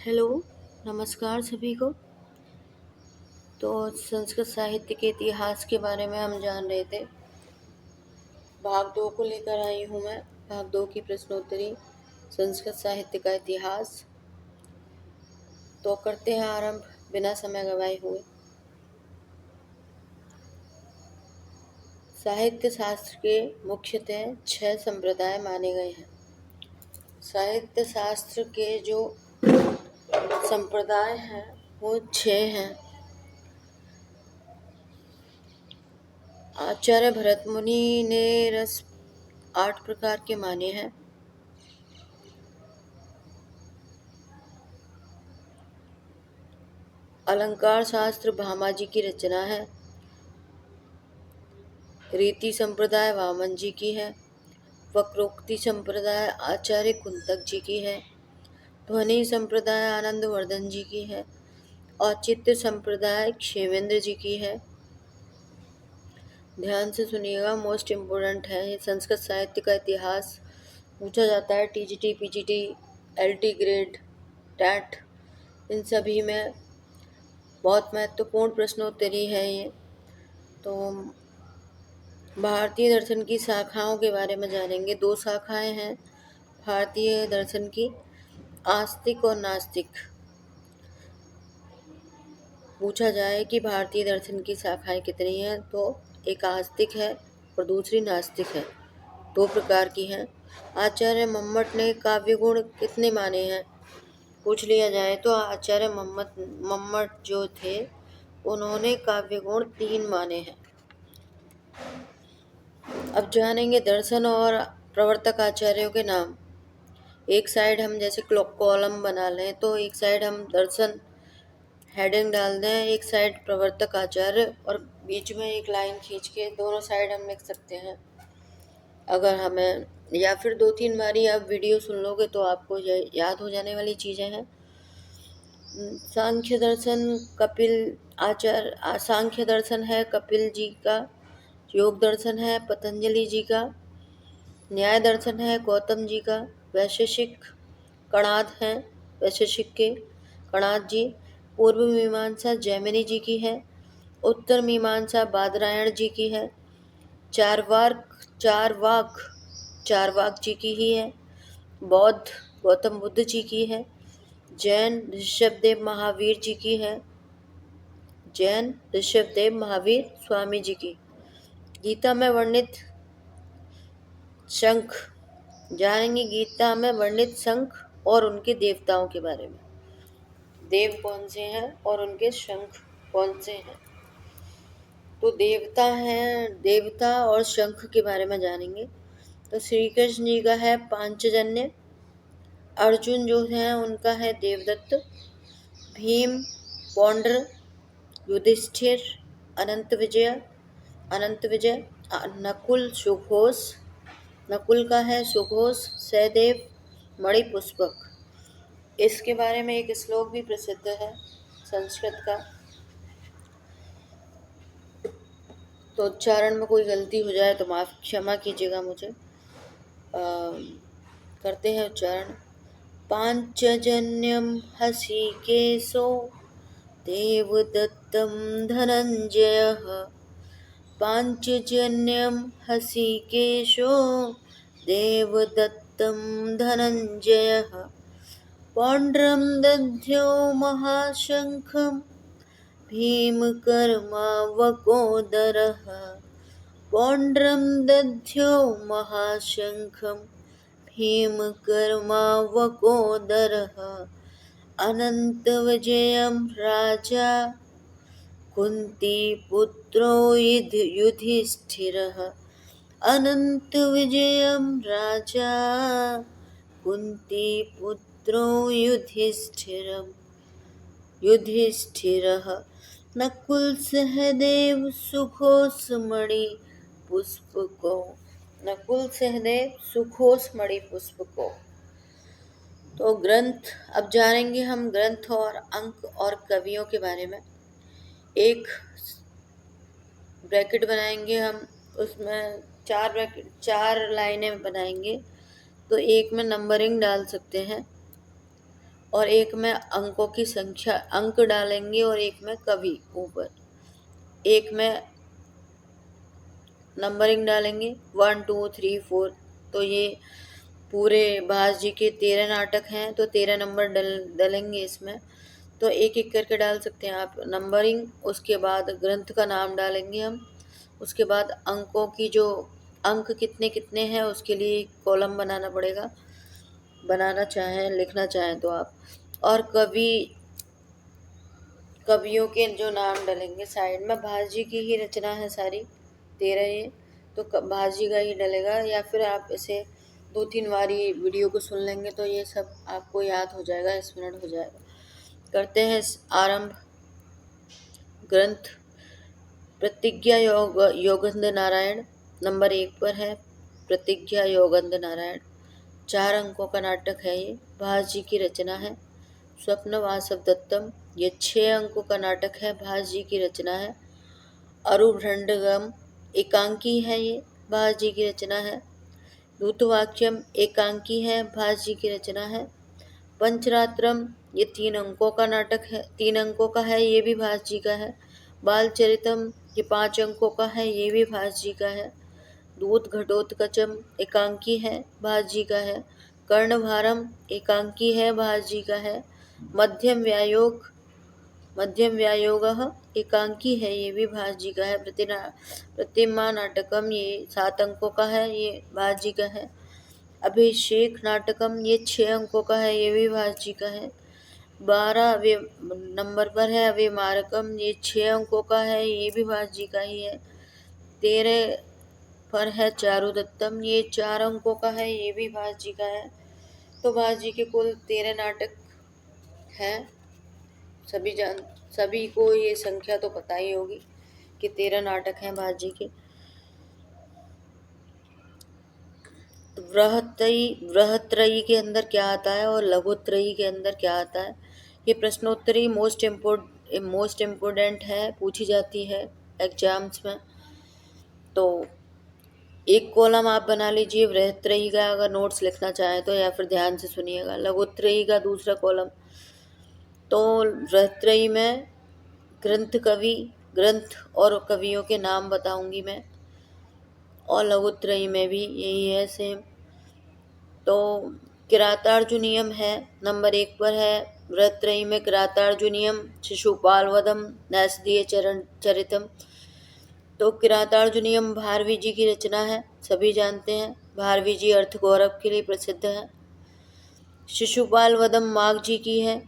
Hello, नमस्कार सभी को। तो संस्कृत साहित्य के इतिहास के बारे में हम जान रहे थे। भाग 2 को लेकर आई हूँ मैं। भाग 2 की प्रश्नोत्तरी, संस्कृत साहित्य का इतिहास। तो करते हैं आरंभ बिना समय गवाए हुए। साहित्य शास्त्र के मुख्यतः 6 संप्रदाय माने गए हैं। साहित्य शास्त्र के जो संप्रदाय हैं वो 6 हैं। आचार्य भरत मुनि ने रस 8 प्रकार के माने हैं। अलंकार शास्त्र भामाजी की रचना है। रीति संप्रदाय वामन जी की है। वक्रोक्ति संप्रदाय आचार्य कुंतक जी की है। ध्वनि संप्रदाय आनंद वर्धन जी की है। औचित्य संप्रदाय क्षेमेंद्र जी की है। ध्यान से सुनिएगा, मोस्ट इम्पोर्टेंट है। ये संस्कृत साहित्य का इतिहास पूछा जाता है TGT, PGT, LT grade, TET, इन सभी में बहुत महत्वपूर्ण प्रश्नोत्तरी है ये। तो भारतीय दर्शन की शाखाओं के बारे में जानेंगे। 2 शाखाएं हैं भारतीय दर्शन की, आस्तिक और नास्तिक। पूछा जाए कि भारतीय दर्शन की शाखाएं कितनी हैं, तो एक आस्तिक है और दूसरी नास्तिक है। 2 प्रकार की हैं। आचार्य मम्मट ने काव्य गुण कितने माने हैं पूछ लिया जाए तो आचार्य मम्मट जो थे उन्होंने काव्य गुण 3 माने हैं। अब जानेंगे दर्शन और प्रवर्तक आचार्यों के नाम। एक साइड हम जैसे कॉलम बना लें तो एक साइड हम दर्शन हेडिंग डाल दें, एक साइड प्रवर्तक आचार्य, और बीच में एक लाइन खींच के दोनों साइड हम लिख सकते हैं। अगर हमें, या फिर 2-3 बारी आप वीडियो सुन लोगे तो आपको याद हो जाने वाली चीज़ें हैं। सांख्य दर्शन कपिल आचार्य, सांख्य दर्शन है कपिल जी का। योग दर्शन है पतंजलि जी का। न्याय दर्शन है गौतम जी का। वैशेषिक कणाद हैं, वैशेषिक के कणाद जी। पूर्व मीमांसा जैमिनी जी की है। उत्तर मीमांसा बादरायण जी की है। चारवाक जी की ही है। बौद्ध गौतम बुद्ध जी की है। जैन ऋषभदेव महावीर जी की है। जैन ऋषभदेव महावीर स्वामी जी की। गीता में वर्णित शंख जानेंगे। गीता में वर्णित शंख और उनके देवताओं के बारे में। देव कौन से हैं और उनके शंख कौन से हैं। तो देवता हैं, देवता और शंख के बारे में जानेंगे। तो श्री कृष्ण जी का है पांचजन्य। अर्जुन जो है उनका है देवदत्त। भीम पौंड्र। युधिष्ठिर अनंत विजय। नकुल सुघोष। नकुल का है सुघोष। सहदेव मणिपुष्पक। इसके बारे में एक श्लोक भी प्रसिद्ध है संस्कृत का। तो उच्चारण में कोई गलती हो जाए तो माफ क्षमा कीजिएगा मुझे। करते हैं उच्चारण। पांचजन्यम हसिकेशो देवदत्तं धनंजयः। पांचजन्यम हसिकेशो देवदत्तं धनंजयः। पौंड्रं दध्यो महाशंखं भीमकर्मावकोदरः। पौंड्रं दध्यो महाशंखं भीमकर्मावकोदरः। अनन्तविजयं राजा कुन्तीपुत्रो युधिष्ठिरः। अनन्तविजयं राजा कुन्तीपुत्रो युधिष्ठिरः। नकुल सहदेव सुघोषमणि पुष्पको। नकुल सहदेव सुघोषमणि पुष्पको। तो ग्रंथ, अब जानेंगे हम ग्रंथ और अंक और कवियों के बारे में। एक ब्रैकेट बनाएंगे हम, उसमें 4 लाइनें बनाएंगे। तो एक में नंबरिंग डाल सकते हैं। और एक में अंकों की संख्या अंक डालेंगे और एक में कवि ऊपर, एक में नंबरिंग डालेंगे 1 2 3 4। तो ये पूरे भास जी के 13 नाटक हैं तो 13 नंबर डलेंगे इसमें। तो एक एक करके डाल सकते हैं आप नंबरिंग, उसके बाद ग्रंथ का नाम डालेंगे हम, उसके बाद अंकों की जो अंक कितने कितने हैं उसके लिए कॉलम बनाना पड़ेगा, बनाना चाहें लिखना चाहें तो आप। और कवियों के जो नाम डलेंगे साइड में, भास जी की ही रचना है सारी 13 ये, तो भास जी का ही डलेगा, या फिर आप इसे 2-3 बार ये वीडियो को सुन लेंगे तो ये सब आपको याद हो जाएगा, स्मरण हो जाएगा। करते हैं आरंभ। ग्रंथ प्रतिज्ञा योगेंद्र नारायण नंबर 1 पर है। प्रतिज्ञा योगेंद्र नारायण 4 अंकों का नाटक है ये, भास जी की रचना है। स्वप्न वासव दत्तम ये 6 अंकों का नाटक है, भास जी की रचना है। अरुभृंडगम एकांकी है ये, भास जी की रचना है। दूतवाक्यम एकांकी है, भास जी की रचना है। पंचरात्रम ये 3 अंकों का नाटक है, 3 अंकों का है, ये भी भास जी का है। बालचरितम ये 5 अंकों का है, ये भी भास जी का है। दूत घटोत्कचम एकांकी है, भास जी का है। कर्णभारम एकांकी है, भास जी का है। मध्यम व्यायोग एकांकी है, ये भी भास जी का है। प्रतिमा नाटकम ये 7 अंकों का है, ये भास जी का है। अभिषेक नाटकम ये 6 अंकों का है, ये भी भास जी का है। 12 नंबर पर है अभिमारकम, ये 6 अंकों का है, ये भी भास जी का ही है। 13 पर है चारुदत्तम, ये 4 अंकों का है, ये भी भास जी का है। तो भास जी के कुल 13 नाटक हैं। सभी को ये संख्या तो पता ही होगी कि 13 नाटक हैं भास जी के। बृहत्रयी के अंदर क्या आता है और लघुत्रयी के अंदर क्या आता है, ये प्रश्नोत्तरी मोस्ट इम्पोर्टेंट है, पूछी जाती है एग्जाम्स में। तो एक कॉलम आप बना लीजिए बृहत्रयी का, अगर नोट्स लिखना चाहें तो, या फिर ध्यान से सुनिएगा। लघुत्रयी का दूसरा कॉलम। तो बृहत्रयी में ग्रंथ और कवियों के नाम बताऊंगी मैं, और लघुत्रयी में भी यही है सेम। तो किरातार्जुनीयम है, नंबर 1 पर है। बृहत्रयी में किरातार्जुनीयम शिशुपाल वधम नैषधीय चरितम। तो किरातार्जुनीयम भारवी जी की रचना है, सभी जानते हैं। भारवी जी अर्थ गौरव के लिए प्रसिद्ध है। शिशुपाल वधम माघ जी की है,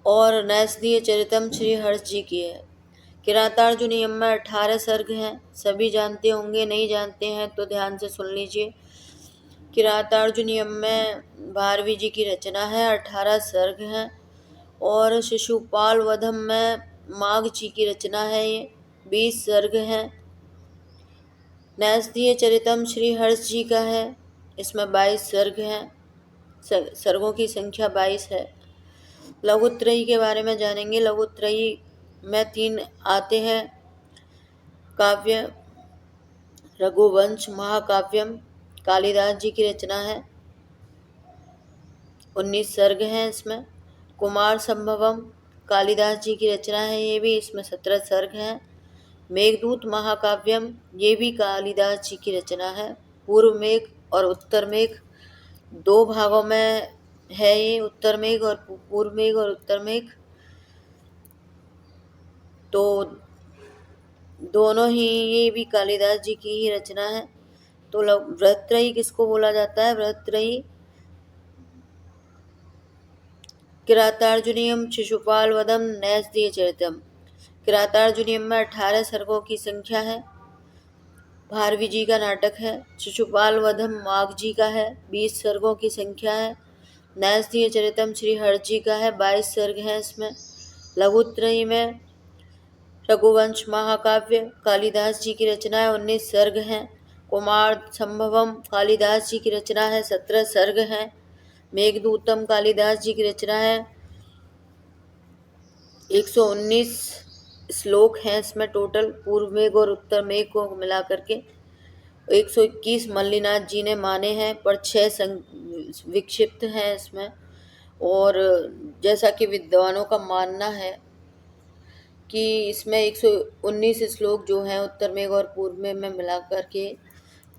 और नैषधीय चरितम श्री हर्ष जी की है। किरातार्जुनीयम में 18 सर्ग हैं, सभी जानते होंगे, नहीं जानते हैं तो ध्यान से सुन लीजिए। किरातार्जुनीयम में भारवी जी की रचना है, 18 सर्ग हैं। और शिशुपाल वधम में माघ जी की रचना है, ये 20 सर्ग हैं। नैषधीय चरितम श्री हर्ष जी का है, इसमें 22 सर्ग हैं, सर्गों की संख्या 22 है। लघुत्रयी के बारे में जानेंगे। लघुत्रयी में 3 आते हैं काव्य। रघुवंश महाकाव्यम कालिदास जी की रचना है, 19 सर्ग हैं इसमें। कुमार संभवम कालिदास जी की रचना है, ये भी, इसमें 17 सर्ग हैं। मेघदूत महाकाव्यम ये भी कालिदास जी की रचना है। पूर्व मेघ और उत्तर मेघ 2 भागों में है ये, उत्तर मेघ और पूर्व मेघ और उत्तर मेघ, तो दोनों ही ये भी कालिदास जी की ही रचना है। तो बृहत्रयी किसको बोला जाता है? बृहत्रयी किरातार्जुनीयम शिशुपाल वधम नैषधीय चरितम। किरातार्जुनीयम में 18 सर्गों की संख्या है, भारवी जी का नाटक है। शिशुपाल वधम माघ जी का है, 20 सर्गों की संख्या है। नैषधीय चरितम श्री हर्ष जी का है, 22 सर्ग हैं इसमें। लघुत्रयी में रघुवंश महाकाव्य कालिदास जी की रचना है, 19 सर्ग हैं। कुमार संभवम कालिदास जी की रचना है, 17 सर्ग हैं। मेघदूतम कालिदास जी की रचना है, 119 श्लोक हैं इसमें टोटल, पूर्व मेघ और उत्तर मेघ को मिला करके। 121 मल्लिनाथ जी ने माने हैं, पर 6 विक्षिप्त हैं इसमें। और जैसा कि विद्वानों का मानना है कि इसमें 119 श्लोक जो हैं उत्तर में और पूर्व में मिला करके,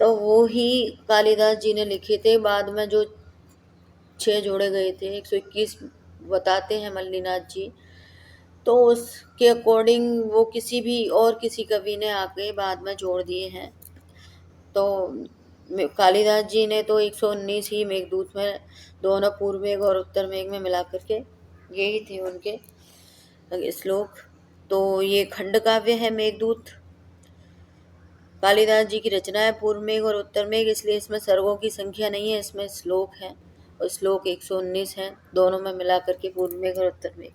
तो वो ही कालिदास जी ने लिखे थे। बाद में जो 6 जोड़े गए थे, 121 बताते हैं मल्लिनाथ जी, तो उसके अकॉर्डिंग वो किसी कवि ने आके बाद में जोड़ दिए हैं। तो कालिदास जी ने तो 119 ही मेघदूत में, दोनों पूर्व मेघ और उत्तर मेघ में मिला करके यही थे उनके श्लोक। तो ये खंड काव्य है मेघदूत, कालिदास जी की रचना है पूर्व मेघ और उत्तर मेघ, इसलिए इसमें सर्गों की संख्या नहीं है, इसमें श्लोक हैं और श्लोक 119 हैं, दोनों में मिला करके पूर्व मेघ और उत्तर मेघ।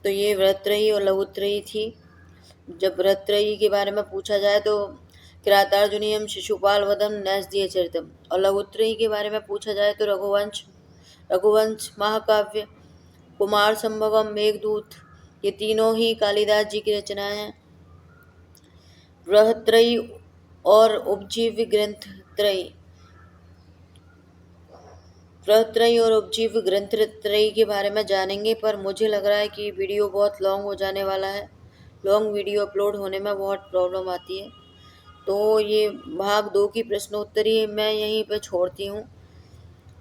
तो ये व्रतत्रयी और लघुत्रयी थी। जब व्रतत्रयी के बारे में पूछा जाए तो किरातार्जुनीयम शिशुपाल वधम नैषधीय चरितम, और लघुत्रयी के बारे में पूछा जाए तो रघुवंश महाकाव्य, कुमार संभवम, मेघदूत, ये तीनों ही कालिदास जी की रचनाएं हैं। बृहत्त्रयी और उपजीव्य ग्रंथ त्रयी, बृहत्त्रयी और उपजीव्य ग्रंथ त्रयी के बारे में जानेंगे, पर मुझे लग रहा है कि वीडियो बहुत लॉन्ग हो जाने वाला है। लॉन्ग वीडियो अपलोड होने में बहुत प्रॉब्लम आती है, तो ये भाग 2 की प्रश्नोत्तरी मैं यहीं पे छोड़ती हूँ।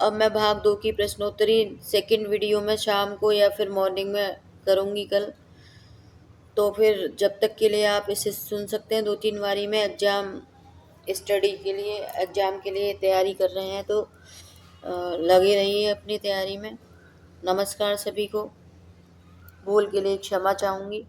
अब मैं भाग 2 की प्रश्नोत्तरी सेकंड वीडियो में शाम को या फिर मॉर्निंग में करूँगी कल। तो फिर जब तक के लिए आप इसे सुन सकते हैं। 2-3 बारी में एग्ज़ाम के लिए तैयारी कर रहे हैं तो लगे रहिए अपनी तैयारी में। नमस्कार सभी को, भूल के लिए क्षमा चाहूँगी।